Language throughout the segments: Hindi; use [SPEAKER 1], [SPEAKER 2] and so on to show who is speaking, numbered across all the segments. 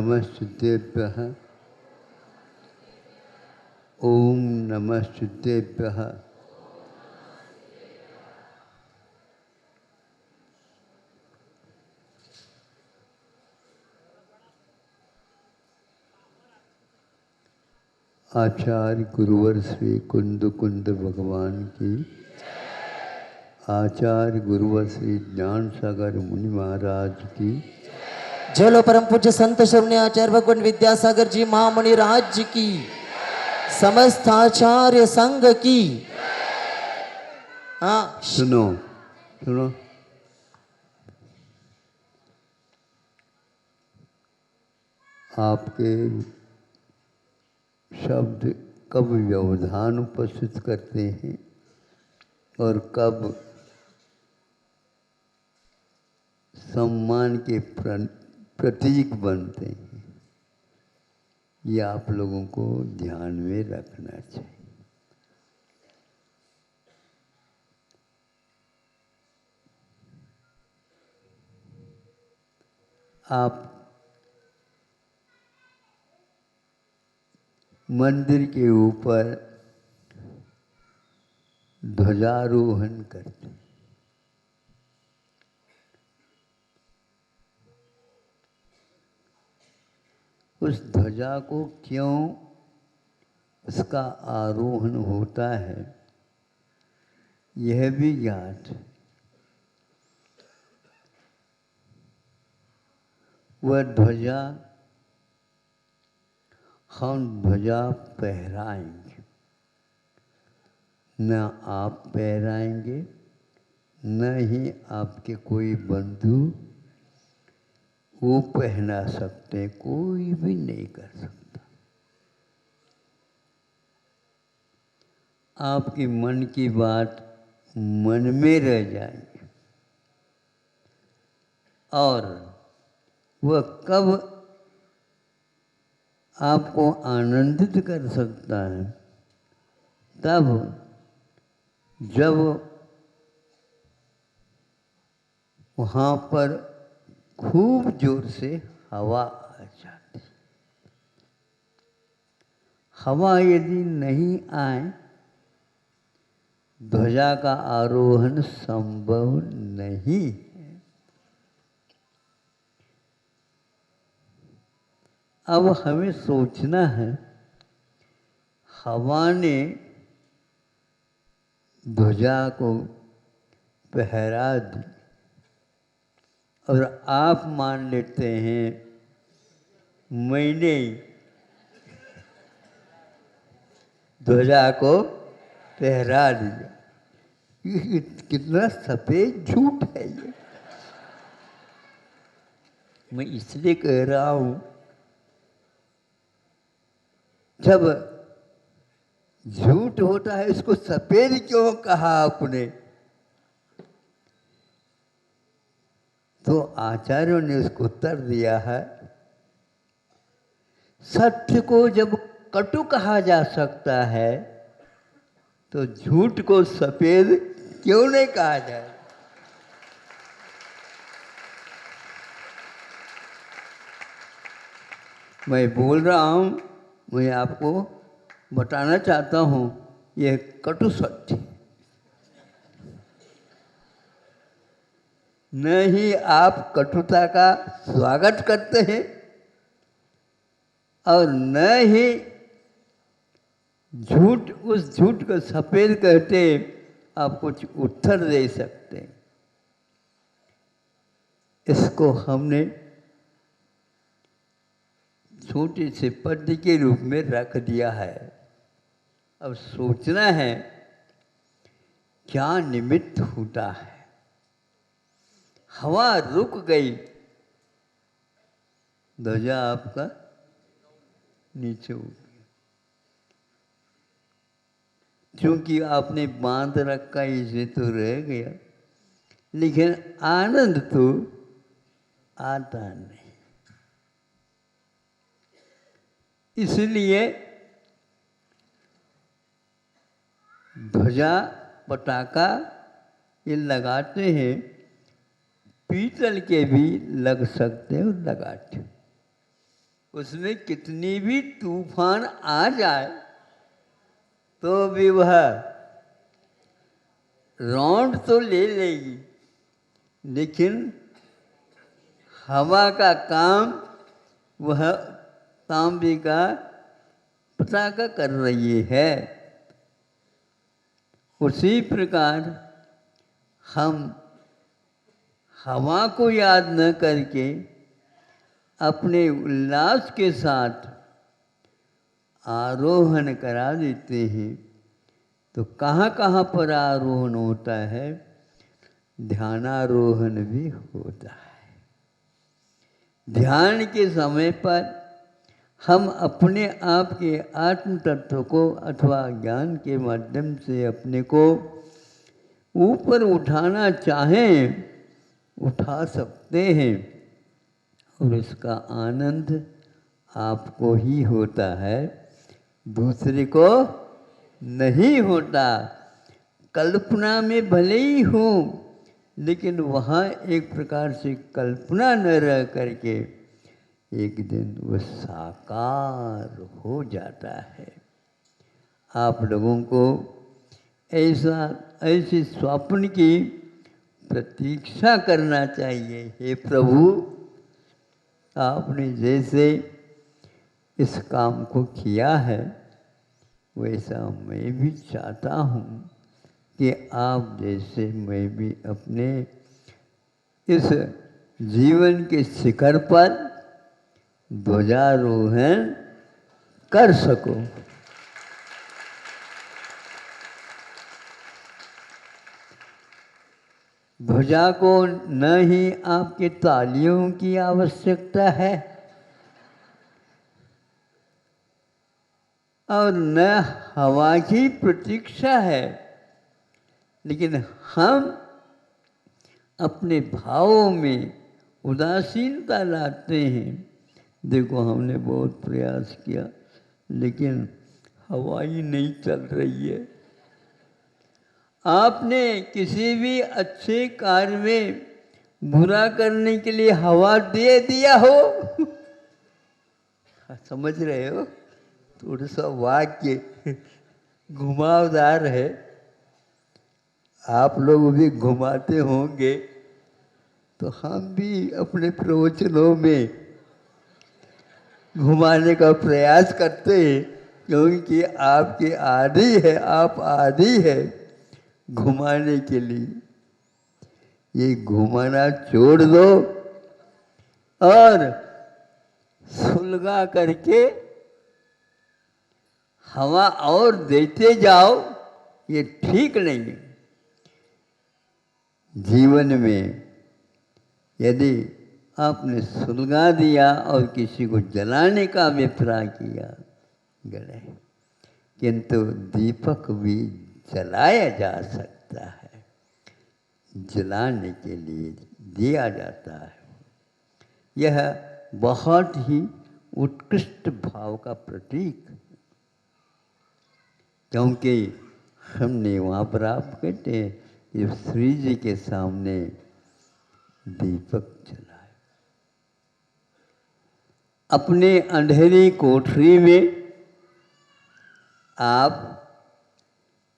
[SPEAKER 1] नमस्तुतेभ्यः। ओम नमस्तुतेभ्यः। आचार्य गुरुवर श्री कुंद कुंद भगवान की, आचार्य गुरुवर श्री ज्ञान सागर मुनि महाराज की,
[SPEAKER 2] जलो परम पूज्य संत श्रवणी आचार्य भगवान विद्यासागर जी महामुनि राज की, समस्त आचार्य संघ की। हाँ
[SPEAKER 1] सुनो सुनो, आपके शब्द कब व्यवधान उपस्थित करते हैं और कब सम्मान के प्रतीक बनते हैं, ये आप लोगों को ध्यान में रखना चाहिए। आप मंदिर के ऊपर ध्वजारोहण करते हैं। उस ध्वजा को क्यों उसका आरोहण होता है, यह भी ज्ञात है। वह ध्वजा हम ध्वजा फहराएंगे, न आप फहराएंगे न ही आपके कोई बंधु वो पहना सकते, कोई भी नहीं कर सकता। आपकी मन की बात मन में रह जाएगी और वह कब आपको आनंदित कर सकता है, तब जब वहाँ पर खूब जोर से हवा आ जाती। हवा यदि नहीं आए, ध्वजा का आरोहण संभव नहीं है। अब हमें सोचना है, हवा ने ध्वजा को फहरा दी और आप मान लेते हैं मैंने ध्वजा को फहरा दिया। ये कितना सफेद झूठ है ये। मैं इसलिए कह रहा हूं, जब झूठ होता है इसको सफेद क्यों कहा आपने? तो आचार्यों ने उसको उत्तर दिया है, सत्य को जब कटु कहा जा सकता है तो झूठ को सफेद क्यों नहीं कहा जाए? मैं बोल रहा हूं, मैं आपको बताना चाहता हूं, यह कटु सत्य न ही आप कटुता का स्वागत करते हैं और न ही झूठ, उस झूठ को सफेद कहते आप कुछ उत्तर दे सकते हैं। इसको हमने छोटे से पद के रूप में रख दिया है। अब सोचना है क्या निमित्त होता है। हवा रुक गई, ध्वजा आपका नीचे उठ गया, क्योंकि आपने बांध रखा इसे तो रह गया, लेकिन आनंद तो आता नहीं। इसलिए ध्वजा पटाखा ये लगाते हैं, पीतल के भी लग सकते हैं, लगाते। उसमें कितनी भी तूफान आ जाए तो भी वह रौंद तो ले लेगी, लेकिन हवा का काम वह तांबे का पताका कर रही है। उसी प्रकार हम हवा को याद न करके अपने उल्लास के साथ आरोहण करा देते हैं, तो कहाँ कहाँ पर आरोहण होता है? ध्यानारोहण भी होता है। ध्यान के समय पर हम अपने आप के आत्म तत्व को अथवा ज्ञान के माध्यम से अपने को ऊपर उठाना चाहें, उठा सकते हैं, और इसका आनंद आपको ही होता है, दूसरे को नहीं होता। कल्पना में भले ही हो, लेकिन वहाँ एक प्रकार से कल्पना न रह करके एक दिन वह साकार हो जाता है। आप लोगों को ऐसे स्वप्न की प्रतीक्षा करना चाहिए। हे प्रभु, आपने जैसे इस काम को किया है, वैसा मैं भी चाहता हूँ कि आप जैसे मैं भी अपने इस जीवन के शिखर पर ध्वजारोहण कर सकूं। ध्वजा को न ही आपके तालियों की आवश्यकता है और न हवा की प्रतीक्षा है, लेकिन हम अपने भावों में उदासीनता लाते हैं। देखो, हमने बहुत प्रयास किया, लेकिन हवा ही नहीं चल रही है। आपने किसी भी अच्छे कार्य में बुरा करने के लिए हवा दे दिया हो? समझ रहे हो? थोड़ा सा वाक्य घुमावदार है, आप लोग भी घुमाते होंगे, तो हम भी अपने प्रवचनों में घुमाने का प्रयास करते हैं, क्योंकि आपकी आदि है, आप आदि है घुमाने के लिए। ये घुमाना छोड़ दो और सुलगा करके हवा और देते जाओ, ये ठीक नहीं है। जीवन में यदि आपने सुलगा दिया और किसी को जलाने का अभिप्राय किया, गए, किंतु दीपक भी जलाया जा सकता है, जलाने के लिए दिया जाता है। यह बहुत ही उत्कृष्ट भाव का प्रतीक, क्योंकि हमने वहाँ पर आप कहते हैं कि श्री जी के सामने दीपक जलाए। अपने अंधेरी कोठरी में आप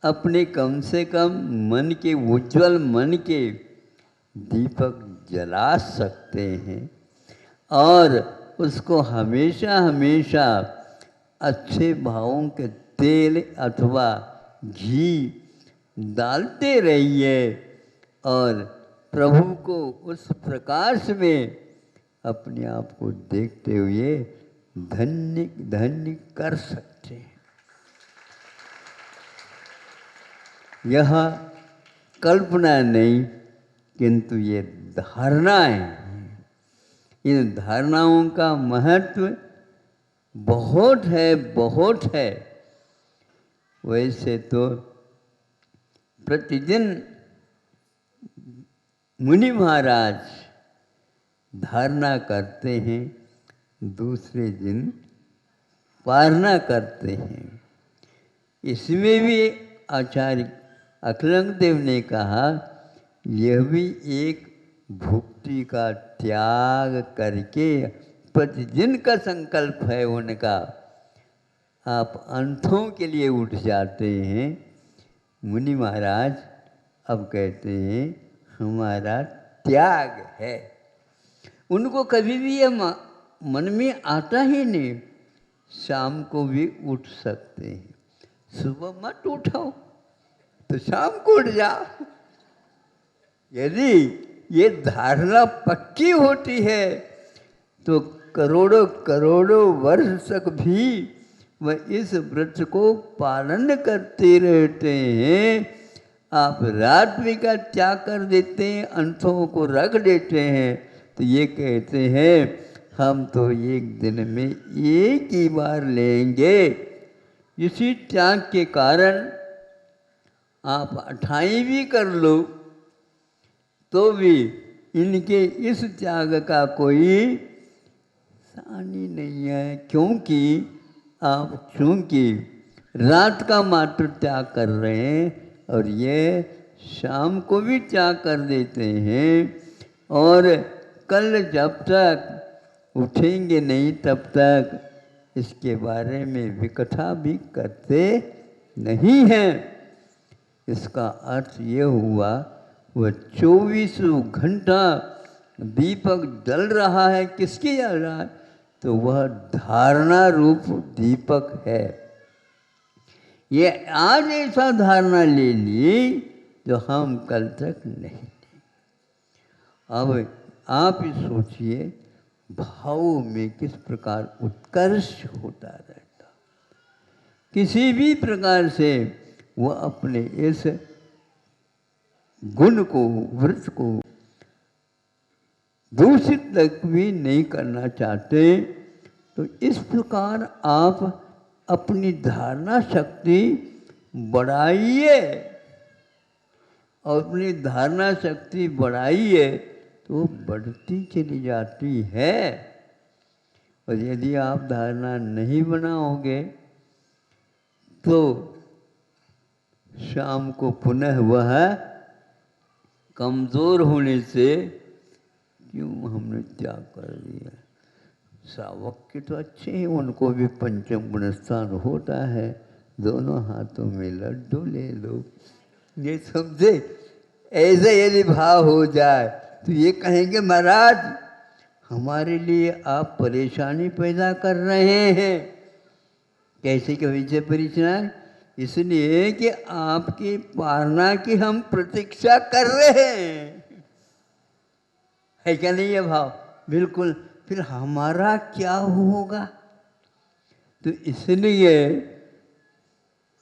[SPEAKER 1] अपने कम से कम मन के उज्जवल मन के दीपक जला सकते हैं और उसको हमेशा हमेशा अच्छे भावों के तेल अथवा घी डालते रहिए और प्रभु को उस प्रकाश में अपने आप को देखते हुए धन्य धन्य कर सकते हैं। यह कल्पना नहीं, किंतु ये धारणाएं हैं। इन धारणाओं का महत्व बहुत है, बहुत है। वैसे तो प्रतिदिन मुनि महाराज धारणा करते हैं, दूसरे दिन पारना करते हैं। इसमें भी आचार्य अखिलंग देव ने कहा, यह भी एक भुक्ति का त्याग करके उत्पत्ति जिनका संकल्प है उनका आप अंतों के लिए उठ जाते हैं। मुनि महाराज अब कहते हैं हमारा त्याग है। उनको कभी भी ये मन में आता ही नहीं, शाम को भी उठ सकते हैं। सुबह मत उठाओ तो शाम को उठ जाओ। यदि ये धारणा पक्की होती है तो करोड़ों करोड़ों वर्ष तक भी वह इस व्रत को पालन करते रहते हैं। आप रात भी का त्याग कर देते हैं, अंशों को रख देते हैं, तो ये कहते हैं हम तो एक दिन में एक ही बार लेंगे। इसी त्याग के कारण आप 28 भी कर लो तो भी इनके इस त्याग का कोई सानी नहीं है, क्योंकि आप चूँकि रात का मात्र त्याग कर रहे हैं और ये शाम को भी त्याग कर देते हैं, और कल जब तक उठेंगे नहीं तब तक इसके बारे में विकथा भी करते नहीं हैं। इसका अर्थ ये हुआ वह 24 घंटा दीपक जल रहा है। किसकी जल रहा है? तो वह धारणा रूप दीपक है। ये आज ऐसा धारणा ले ली जो हम कल तक नहीं थे। अब आप ही सोचिए भाव में किस प्रकार उत्कर्ष होता रहता। किसी भी प्रकार से वह अपने इस गुण को, व्रत को दूषित तक भी नहीं करना चाहते। तो इस प्रकार आप अपनी धारणा शक्ति बढ़ाइए, और अपनी धारणा शक्ति बढ़ाइए तो बढ़ती चली जाती है। और यदि आप धारणा नहीं बनाओगे तो शाम को पुनः वह कमज़ोर होने से क्यों हमने त्याग कर दिया। श्रावक के तो अच्छे हैं, उनको भी पंचम गुण स्थान होता है, दोनों हाथों में लड्डू ले लो। ये समझे, ऐसे यदि भाव हो जाए तो ये कहेंगे महाराज हमारे लिए आप परेशानी पैदा कर रहे हैं। कैसे के पीछे परेशान? इसलिए कि आपकी पालना की हम प्रतीक्षा कर रहे हैं। है क्या नहीं ये भाव? बिल्कुल। फिर हमारा क्या होगा? तो इसलिए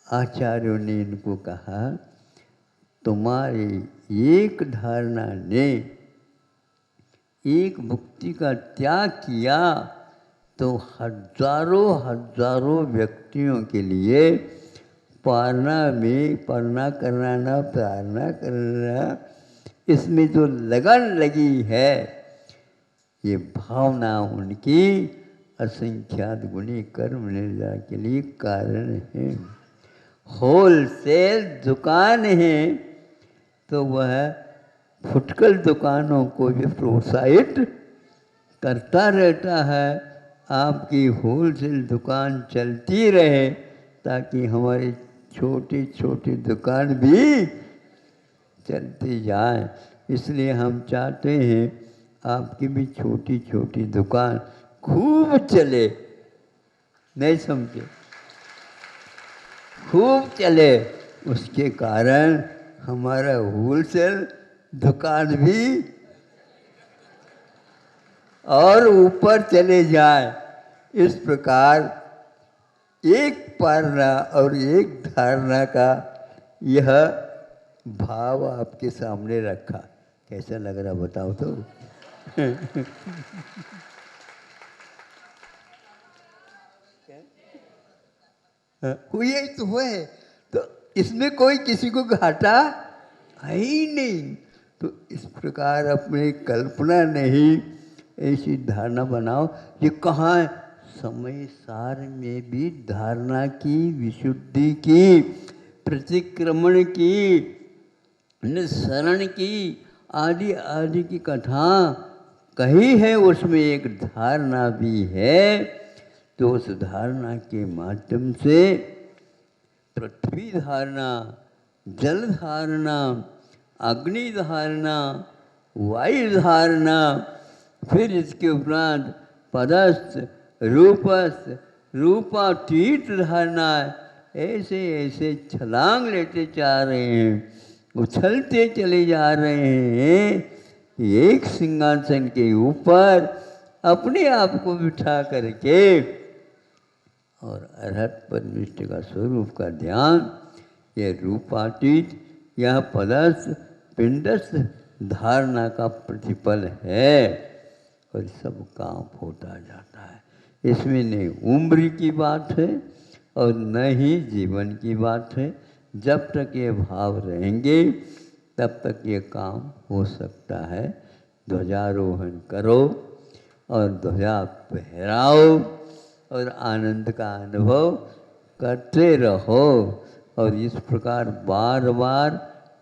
[SPEAKER 1] आचार्यों ने इनको कहा तुम्हारी एक धारणा ने एक मुक्ति का त्याग किया तो हजारों हजारों व्यक्तियों के लिए पालना में, पालना करना ना पालना करना, इसमें जो लगन लगी है, ये भावना उनकी असंख्यात गुणी कर्म निर्जा के लिए कारण है। होलसेल दुकान है तो वह फुटकर दुकानों को भी प्रोत्साहित करता रहता है। आपकी होलसेल दुकान चलती रहे ताकि हमारी छोटी छोटी दुकान भी चलती जाए। इसलिए हम चाहते हैं आपकी भी छोटी छोटी दुकान खूब चले। नहीं समझे? खूब चले, उसके कारण हमारा होलसेल दुकान भी और ऊपर चले जाए। इस प्रकार एक पालना और एक धारणा का यह भाव आपके सामने रखा। कैसा लग रहा बताओ तो? यही तो है। तो इसमें कोई किसी को घाटा है ही नहीं। तो इस प्रकार अपनी कल्पना नहीं, ऐसी धारणा बनाओ। ये कहाँ है? समय सार में भी धारणा की, विशुद्धि की, प्रतिक्रमण की, निस्सरण की, आदि आदि की कथा कही है उसमें एक धारणा भी है, तो उस धारणा के माध्यम से पृथ्वी धारणा, जल धारणा, अग्नि धारणा, वायु धारणा, फिर इसके उपरांत पदस्थ, रूपस्थ, रूपातीत धारणा, ऐसे ऐसे छलांग लेते जा रहे हैं, उछलते चले जा रहे हैं। एक सिंहासन के ऊपर अपने आप को बिठा करके और अरहत परमेष्ठ का स्वरूप का ध्यान, यह रूपातीत, यह पदस्थ पिंडस्थ धारणा का प्रतिफल है और सब काम होता जाता है। इसमें न उम्र की बात है और न ही जीवन की बात है। जब तक ये भाव रहेंगे तब तक ये काम हो सकता है। ध्वजारोहण करो और ध्वजा फहराओ और आनंद का अनुभव करते रहो। और इस प्रकार बार बार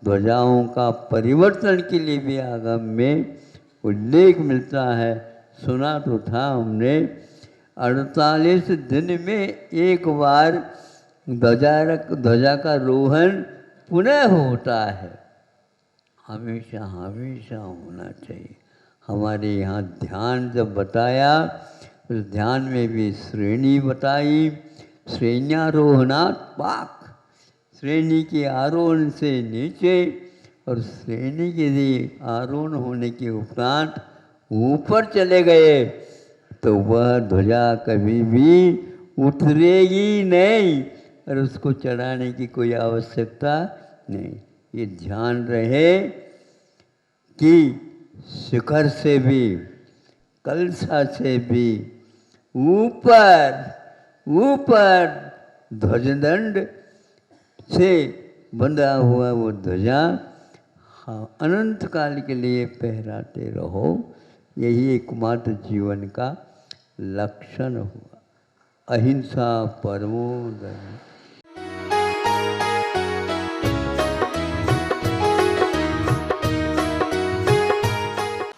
[SPEAKER 1] ध्वजाओं का परिवर्तन के लिए भी आगम में उल्लेख मिलता है। सुना तो था हमने, 48 दिन में एक बार ध्वजा का रोहण पुनः होता है। हमेशा हमेशा होना चाहिए। हमारे यहाँ ध्यान जब बताया, उस ध्यान में भी श्रेणी बताई। श्रेण्यारोहणात् पाक, श्रेणी के आरोहण से नीचे और श्रेणी के आरोहण होने के उपरांत ऊपर चले गए तो वह ध्वजा कभी भी उतरेगी नहीं और उसको चढ़ाने की कोई आवश्यकता नहीं। ये ध्यान रहे कि शिखर से भी, कलशा से भी ऊपर ऊपर ध्वजदंड से बंधा हुआ वो ध्वजा अनंत काल के लिए फहराते रहो। यही एकमात्र जीवन का लक्षण हुआ। अहिंसा परमो धर्मः।